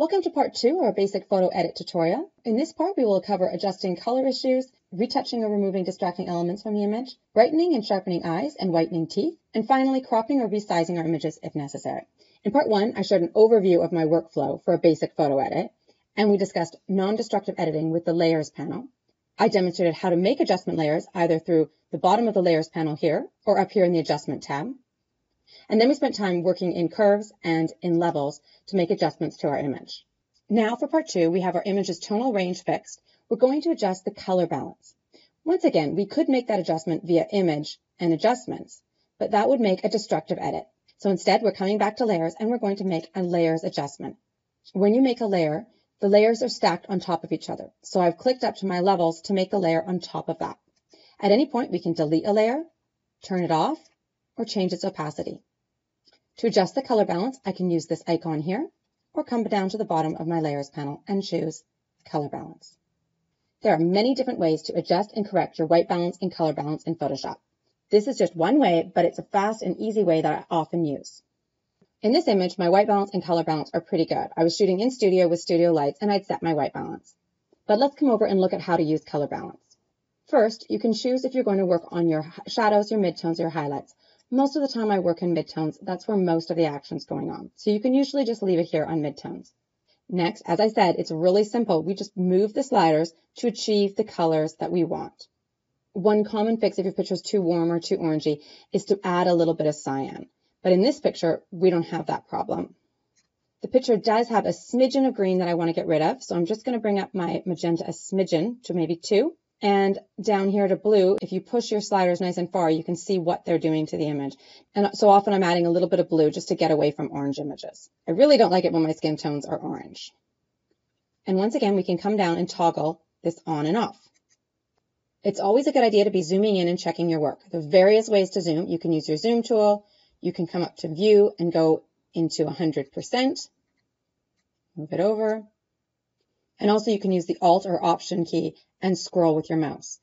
Welcome to part 2 of our basic photo edit tutorial. In this part, we will cover adjusting color issues, retouching or removing distracting elements from the image, brightening and sharpening eyes and whitening teeth, and finally cropping or resizing our images if necessary. In part 1, I showed an overview of my workflow for a basic photo edit, and we discussed non-destructive editing with the Layers panel. I demonstrated how to make adjustment layers either through the bottom of the Layers panel here or up here in the Adjustment tab. And then we spent time working in curves and in levels to make adjustments to our image. Now for part 2, we have our image's tonal range fixed. We're going to adjust the color balance. Once again, we could make that adjustment via image and adjustments, but that would make a destructive edit. So instead, we're coming back to layers and we're going to make a layers adjustment. When you make a layer, the layers are stacked on top of each other. So I've clicked up to my levels to make the layer on top of that. At any point, we can delete a layer, turn it off, or change its opacity. To adjust the color balance, I can use this icon here, or come down to the bottom of my Layers panel and choose Color Balance. There are many different ways to adjust and correct your white balance and color balance in Photoshop. This is just one way, but it's a fast and easy way that I often use. In this image, my white balance and color balance are pretty good. I was shooting in studio with studio lights and I'd set my white balance. But let's come over and look at how to use color balance. First, you can choose if you're going to work on your shadows, your midtones, or your highlights. Most of the time I work in midtones. That's where most of the action's going on. So you can usually just leave it here on midtones. Next, as I said, it's really simple. We just move the sliders to achieve the colors that we want. One common fix if your picture is too warm or too orangey is to add a little bit of cyan. But in this picture, we don't have that problem. The picture does have a smidgen of green that I want to get rid of. So I'm just going to bring up my magenta a smidgen to maybe 2. And down here to blue, if you push your sliders nice and far, you can see what they're doing to the image. And so often I'm adding a little bit of blue just to get away from orange images. I really don't like it when my skin tones are orange. And once again, we can come down and toggle this on and off. It's always a good idea to be zooming in and checking your work. There are various ways to zoom. You can use your zoom tool. You can come up to view and go into 100%. Move it over. And also you can use the Alt or Option key and scroll with your mouse.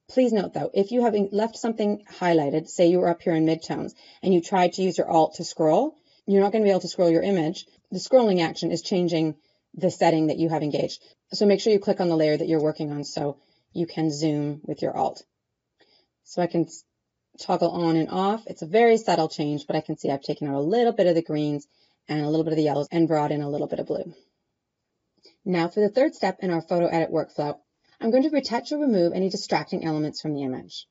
Please note though, if you have left something highlighted, say you were up here in midtones, and you tried to use your Alt to scroll, you're not going to be able to scroll your image. The scrolling action is changing the setting that you have engaged. So make sure you click on the layer that you're working on so you can zoom with your Alt. So I can toggle on and off. It's a very subtle change, but I can see I've taken out a little bit of the greens and a little bit of the yellows and brought in a little bit of blue. Now for the third step in our photo edit workflow, I'm going to retouch or remove any distracting elements from the image.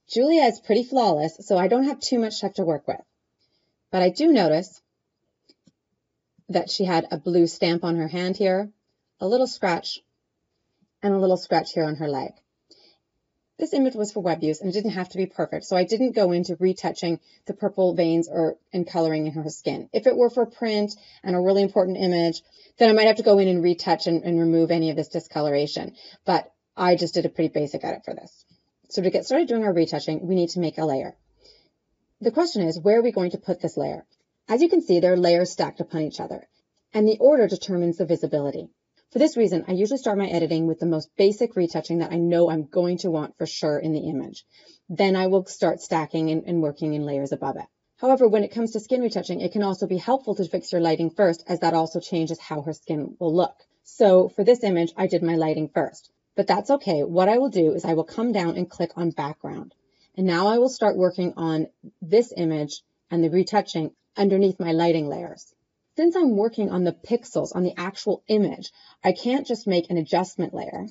Julia is pretty flawless, so I don't have too much stuff to work with. But I do notice that she had a blue stamp on her hand here, a little scratch, and a little scratch here on her leg. This image was for web use and it didn't have to be perfect, so I didn't go into retouching the purple veins and coloring in her skin. If it were for print and a really important image, then I might have to go in and retouch and remove any of this discoloration. But I just did a pretty basic edit for this. So to get started doing our retouching, we need to make a layer. The question is, where are we going to put this layer? As you can see, there are layers stacked upon each other, and the order determines the visibility. For this reason, I usually start my editing with the most basic retouching that I know I'm going to want for sure in the image. Then I will start stacking and working in layers above it. However, when it comes to skin retouching, it can also be helpful to fix your lighting first, as that also changes how her skin will look. So for this image, I did my lighting first, but that's okay. What I will do is I will come down and click on background. And now I will start working on this image and the retouching underneath my lighting layers. Since I'm working on the pixels on the actual image, I can't just make an adjustment layer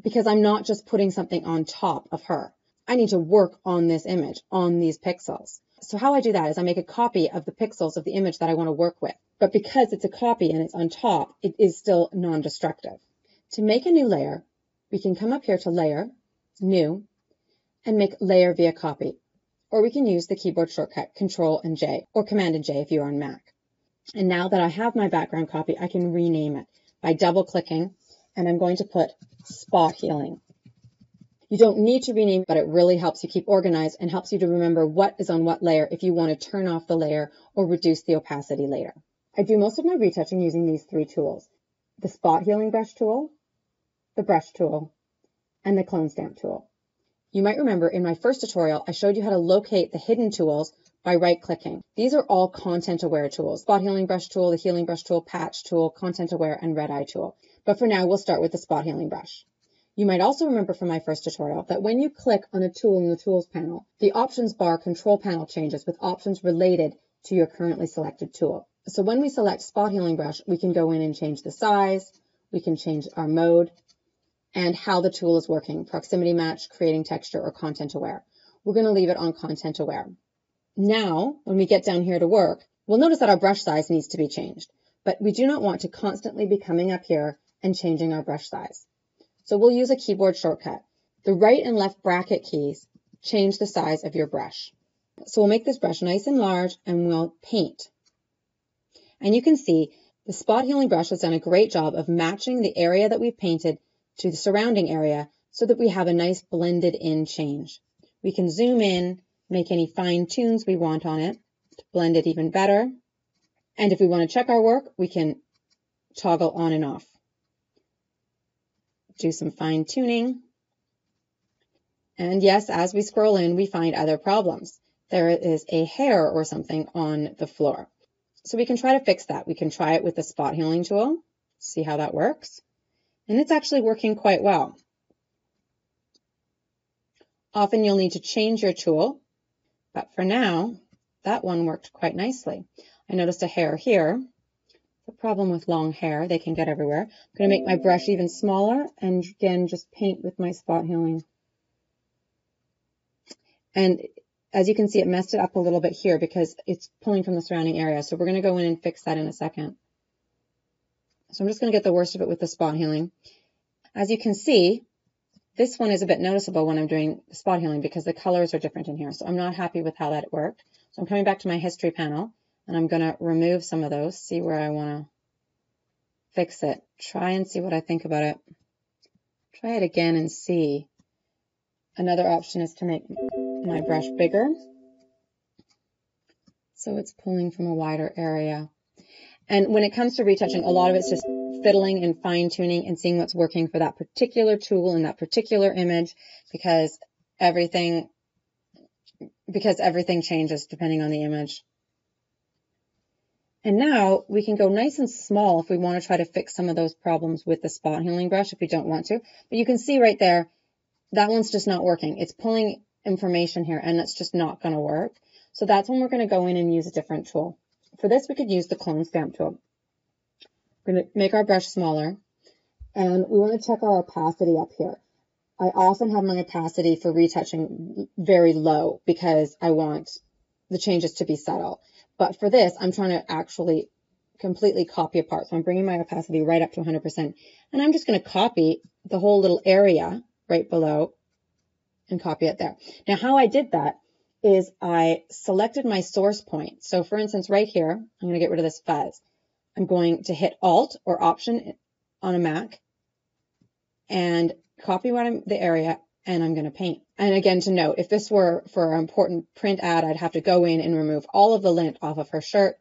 because I'm not just putting something on top of her. I need to work on this image, on these pixels. So how I do that is I make a copy of the pixels of the image that I want to work with. But because it's a copy and it's on top, it is still non-destructive. To make a new layer, we can come up here to Layer, New, and make Layer via Copy. Or we can use the keyboard shortcut Control and J, or Command and J if you're on Mac. And now that I have my background copy, I can rename it by double-clicking, and I'm going to put Spot Healing. You don't need to rename, but it really helps you keep organized and helps you to remember what is on what layer if you want to turn off the layer or reduce the opacity later. I do most of my retouching using these 3 tools: the Spot Healing brush tool, the brush tool, and the clone stamp tool. You might remember in my first tutorial, I showed you how to locate the hidden tools by right-clicking. These are all content-aware tools: spot healing brush tool, the healing brush tool, patch tool, content-aware, and red eye tool. But for now, we'll start with the spot healing brush. You might also remember from my first tutorial that when you click on a tool in the Tools panel, the Options bar control panel changes with options related to your currently selected tool. So when we select Spot Healing Brush, we can go in and change the size, we can change our mode, and how the tool is working: proximity match, creating texture, or content aware. We're going to leave it on content aware. Now, when we get down here to work, we'll notice that our brush size needs to be changed, but we do not want to constantly be coming up here and changing our brush size. So we'll use a keyboard shortcut. The right and left bracket keys change the size of your brush. So we'll make this brush nice and large, and we'll paint. And you can see the spot healing brush has done a great job of matching the area that we've painted to the surrounding area so that we have a nice blended in change. We can zoom in, make any fine tunes we want on it to blend it even better. And if we want to check our work, we can toggle on and off. Do some fine tuning. And yes, as we scroll in, we find other problems. There is a hair or something on the floor. So we can try to fix that. We can try it with the spot healing tool, see how that works. And it's actually working quite well. Often you'll need to change your tool, but for now, that one worked quite nicely. I noticed a hair here. The problem with long hair, they can get everywhere. I'm going to make my brush even smaller and again just paint with my spot healing. And as you can see, it messed it up a little bit here because it's pulling from the surrounding area. So we're going to go in and fix that in a second. So I'm just going to get the worst of it with the spot healing. As you can see, this one is a bit noticeable when I'm doing spot healing because the colors are different in here. So I'm not happy with how that worked. So I'm coming back to my history panel. And I'm going to remove some of those, see where I want to fix it. Try and see what I think about it. Try it again and see. Another option is to make my brush bigger, so it's pulling from a wider area. And when it comes to retouching, a lot of it's just fiddling and fine-tuning and seeing what's working for that particular tool in that particular image because everything changes depending on the image. And now we can go nice and small if we want to try to fix some of those problems with the spot healing brush if we don't want to. But you can see right there, that one's just not working. It's pulling information here and it's just not going to work. So that's when we're going to go in and use a different tool. For this, we could use the clone stamp tool. We're going to make our brush smaller and we want to check our opacity up here. I often have my opacity for retouching very low because I want the changes to be subtle. But for this, I'm trying to actually completely copy apart. So I'm bringing my opacity right up to 100%. And I'm just going to copy the whole little area right below and copy it there. Now, how I did that is I selected my source point. So for instance, right here, I'm going to get rid of this fuzz. I'm going to hit Alt or Option on a Mac and copy the area, and I'm going to paint. And again, to note, if this were for an important print ad, I'd have to go in and remove all of the lint off of her shirt,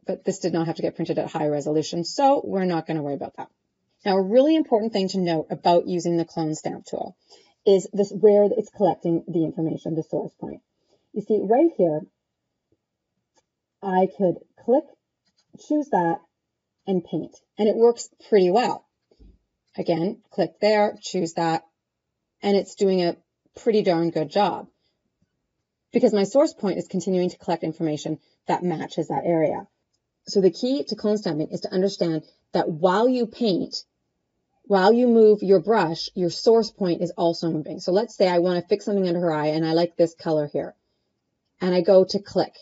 but this did not have to get printed at high resolution, so we're not going to worry about that. Now, a really important thing to note about using the clone stamp tool is this where it's collecting the information, the source point. You see right here, I could click, choose that, and paint, and it works pretty well. Again, click there, choose that, and it's doing a pretty darn good job because my source point is continuing to collect information that matches that area. So the key to clone stamping is to understand that while you paint, while you move your brush, your source point is also moving. So let's say I want to fix something under her eye and I like this color here. And I go to click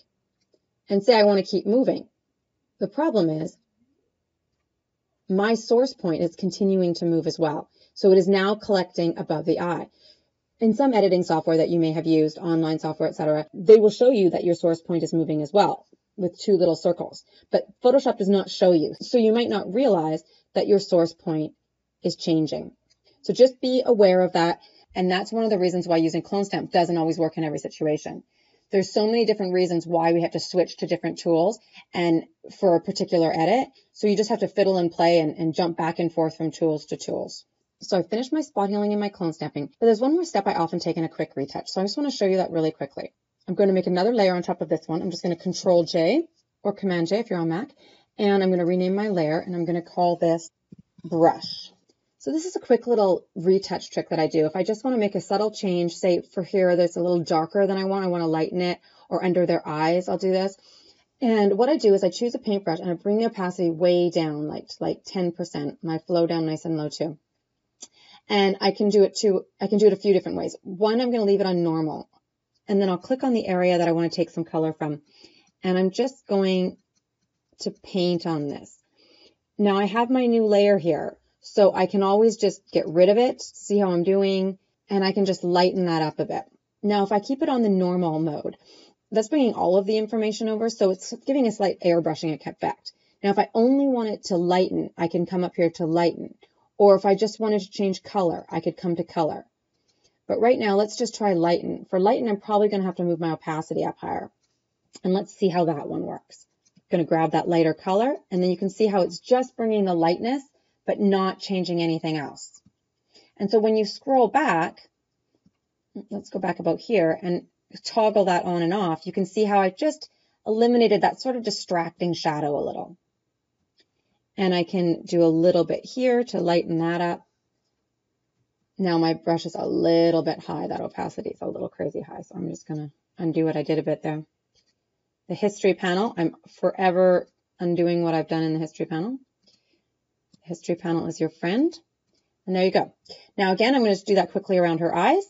and say I want to keep moving. The problem is my source point is continuing to move as well. So it is now collecting above the eye. In some editing software that you may have used, online software, etc., they will show you that your source point is moving as well with two little circles. But Photoshop does not show you. So you might not realize that your source point is changing. So just be aware of that. And that's one of the reasons why using clone stamp doesn't always work in every situation. There's so many different reasons why we have to switch to different tools and for a particular edit. So you just have to fiddle and play and jump back and forth from tools to tools. So I finished my spot healing and my clone stamping, but there's one more step I often take in a quick retouch. So I just want to show you that really quickly. I'm going to make another layer on top of this one. I'm just going to Control J or Command J if you're on Mac. And I'm going to rename my layer and I'm going to call this Brush. So this is a quick little retouch trick that I do. If I just want to make a subtle change, say for here, that's a little darker than I want to lighten it, or under their eyes, I'll do this. And what I do is I choose a paintbrush and I bring the opacity way down, like 10%. My flow down nice and low too. And I can do it a few different ways. One, I'm going to leave it on normal. And then I'll click on the area that I want to take some color from. And I'm just going to paint on this. Now I have my new layer here, so I can always just get rid of it, see how I'm doing, and I can just lighten that up a bit. Now if I keep it on the normal mode, that's bringing all of the information over, so it's giving a slight airbrushing effect. Now if I only want it to lighten, I can come up here to lighten. Or if I just wanted to change color, I could come to color. But right now, let's just try lighten. For lighten, I'm probably going to have to move my opacity up higher. And let's see how that one works. I'm going to grab that lighter color, and then you can see how it's just bringing the lightness, but not changing anything else. And so when you scroll back, let's go back about here and toggle that on and off, you can see how I just eliminated that sort of distracting shadow a little. And I can do a little bit here to lighten that up. Now my brush is a little bit high. That opacity is a little crazy high. So I'm just going to undo what I did a bit there. The history panel, I'm forever undoing what I've done in the history panel. The history panel is your friend. And there you go. Now again, I'm going to do that quickly around her eyes.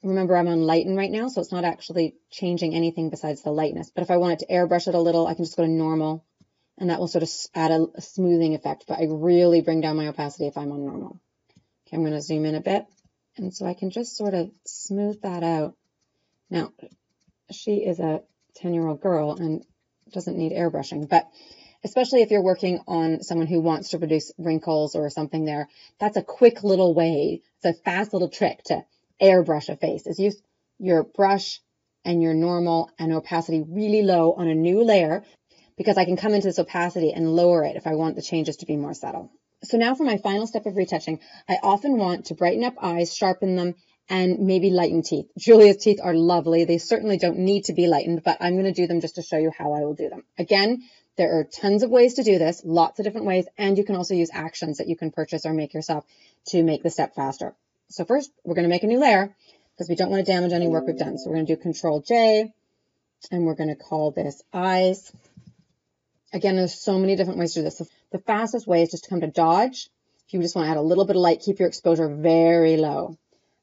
Remember, I'm on lighten right now, so it's not actually changing anything besides the lightness. But if I wanted to airbrush it a little, I can just go to normal, and that will sort of add a smoothing effect. But I really bring down my opacity if I'm on normal. Okay, I'm going to zoom in a bit. And so I can just sort of smooth that out. Now, she is a 10-year-old girl and doesn't need airbrushing, but especially if you're working on someone who wants to reduce wrinkles or something there, that's a quick little way. It's a fast little trick to airbrush a face, is use your brush and your normal and opacity really low on a new layer, because I can come into this opacity and lower it if I want the changes to be more subtle. So now for my final step of retouching, I often want to brighten up eyes, sharpen them, and maybe lighten teeth. Julia's teeth are lovely. They certainly don't need to be lightened, but I'm going to do them just to show you how I will do them. Again, there are tons of ways to do this, lots of different ways, and you can also use actions that you can purchase or make yourself to make the step faster. So first, we're going to make a new layer because we don't want to damage any work we've done. So we're going to do Control J, and we're going to call this Eyes. Again, there's so many different ways to do this. So the fastest way is just to come to Dodge. If you just want to add a little bit of light, keep your exposure very low.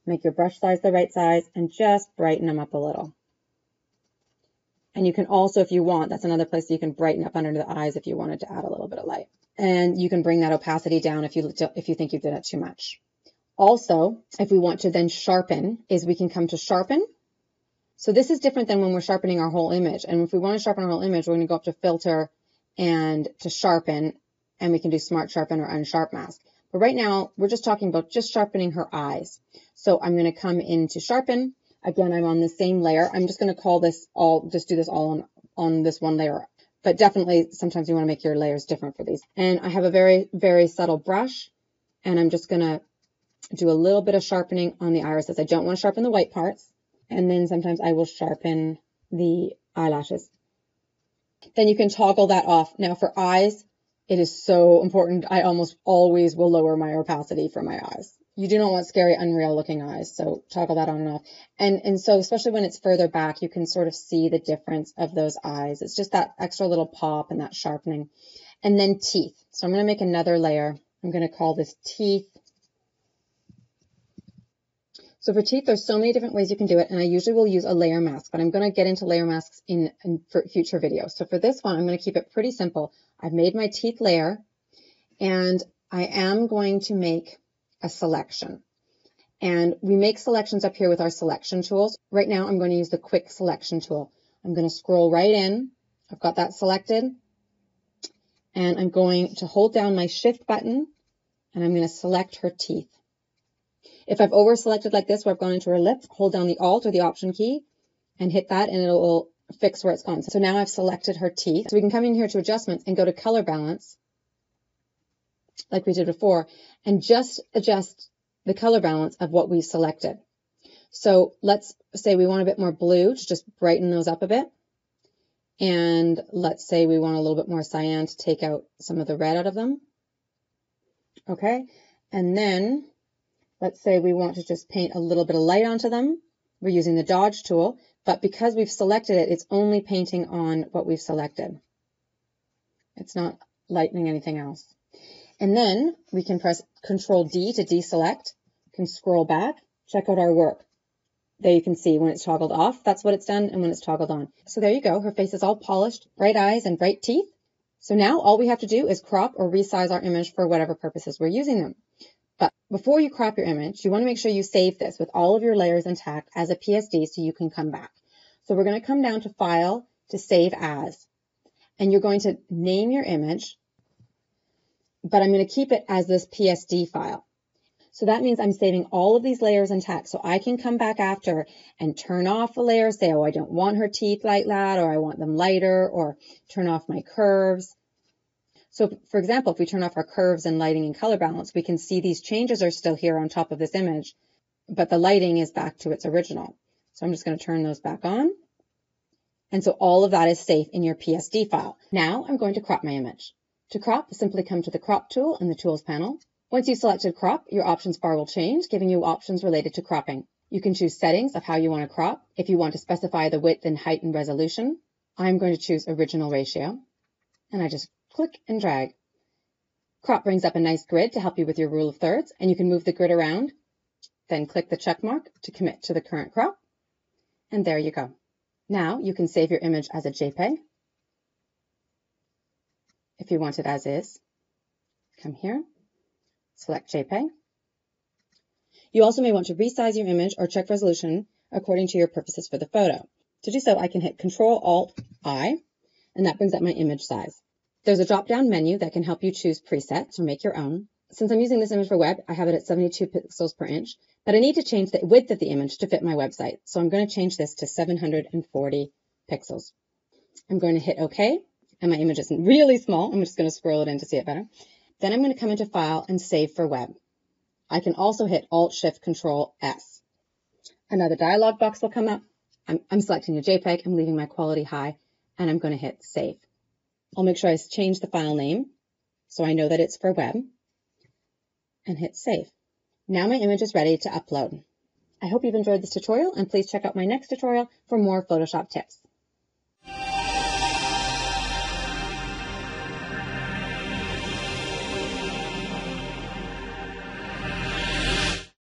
Make your brush size the right size and just brighten them up a little. And you can also, if you want, that's another place you can brighten up under the eyes if you wanted to add a little bit of light. And you can bring that opacity down if you think you've done it too much. Also, if we want to then sharpen, is we can come to Sharpen. So this is different than when we're sharpening our whole image. And if we want to sharpen our whole image, we're going to go up to Filter and to Sharpen, and we can do Smart Sharpen or Unsharp Mask. But right now, we're just talking about just sharpening her eyes. So I'm going to come into Sharpen. Again, I'm on the same layer. I'm just going to call this all, just do this all on this one layer. But definitely, sometimes you want to make your layers different for these. And I have a very, very subtle brush, and I'm just going to do a little bit of sharpening on the irises. I don't want to sharpen the white parts. And then sometimes I will sharpen the eyelashes. Then you can toggle that off. Now for eyes, it is so important. I almost always will lower my opacity for my eyes. You do not want scary, unreal looking eyes. So toggle that on and off. And so especially when it's further back, you can sort of see the difference of those eyes. It's just that extra little pop and that sharpening. And then teeth. So I'm going to make another layer. I'm going to call this Teeth. So for teeth, there's so many different ways you can do it, and I usually will use a layer mask, but I'm going to get into layer masks in future videos. So for this one, I'm going to keep it pretty simple. I've made my teeth layer, and I am going to make a selection. And we make selections up here with our selection tools. Right now, I'm going to use the quick selection tool. I'm going to scroll right in. I've got that selected, and I'm going to hold down my Shift button, and I'm going to select her teeth. If I've over selected like this, where I've gone into her lip, hold down the Alt or the Option key and hit that, and it will fix where it's gone. So now I've selected her teeth. So we can come in here to Adjustments and go to Color Balance, like we did before, and just adjust the color balance of what we've selected. So let's say we want a bit more blue to just brighten those up a bit. And let's say we want a little bit more cyan to take out some of the red out of them. Okay, and then let's say we want to just paint a little bit of light onto them. We're using the dodge tool, but because we've selected it, it's only painting on what we've selected. It's not lightening anything else. And then we can press Control D to deselect, can scroll back, check out our work. There you can see when it's toggled off, that's what it's done, and when it's toggled on. So there you go, her face is all polished, bright eyes and bright teeth. So now all we have to do is crop or resize our image for whatever purposes we're using them. But before you crop your image, you want to make sure you save this with all of your layers intact as a PSD so you can come back. So we're going to come down to File to Save As. And you're going to name your image, but I'm going to keep it as this PSD file. So that means I'm saving all of these layers intact so I can come back after and turn off a layer, say, oh, I don't want her teeth like that, or I want them lighter, or turn off my curves. So for example, if we turn off our curves and lighting and color balance, we can see these changes are still here on top of this image, but the lighting is back to its original. So I'm just going to turn those back on. And so all of that is safe in your PSD file. Now I'm going to crop my image. To crop, simply come to the crop tool in the tools panel. Once you've selected crop, your options bar will change, giving you options related to cropping. You can choose settings of how you want to crop. If you want to specify the width and height and resolution, I'm going to choose original ratio. And I just click and drag. Crop brings up a nice grid to help you with your rule of thirds, and you can move the grid around. Then click the check mark to commit to the current crop. And there you go. Now you can save your image as a JPEG. If you want it as is, come here, select JPEG. You also may want to resize your image or check resolution according to your purposes for the photo. To do so, I can hit Control-Alt-I, and that brings up my image size. There's a drop-down menu that can help you choose presets or make your own. Since I'm using this image for web, I have it at 72 pixels per inch, but I need to change the width of the image to fit my website. So I'm going to change this to 740 pixels. I'm going to hit OK, and my image isn't really small. I'm just going to scroll it in to see it better. Then I'm going to come into File and Save for Web. I can also hit Alt-Shift-Control-S. Another dialog box will come up. I'm selecting a JPEG, I'm leaving my quality high, and I'm going to hit Save. I'll make sure I change the file name so I know that it's for web, and hit Save. Now my image is ready to upload. I hope you've enjoyed this tutorial, and please check out my next tutorial for more Photoshop tips.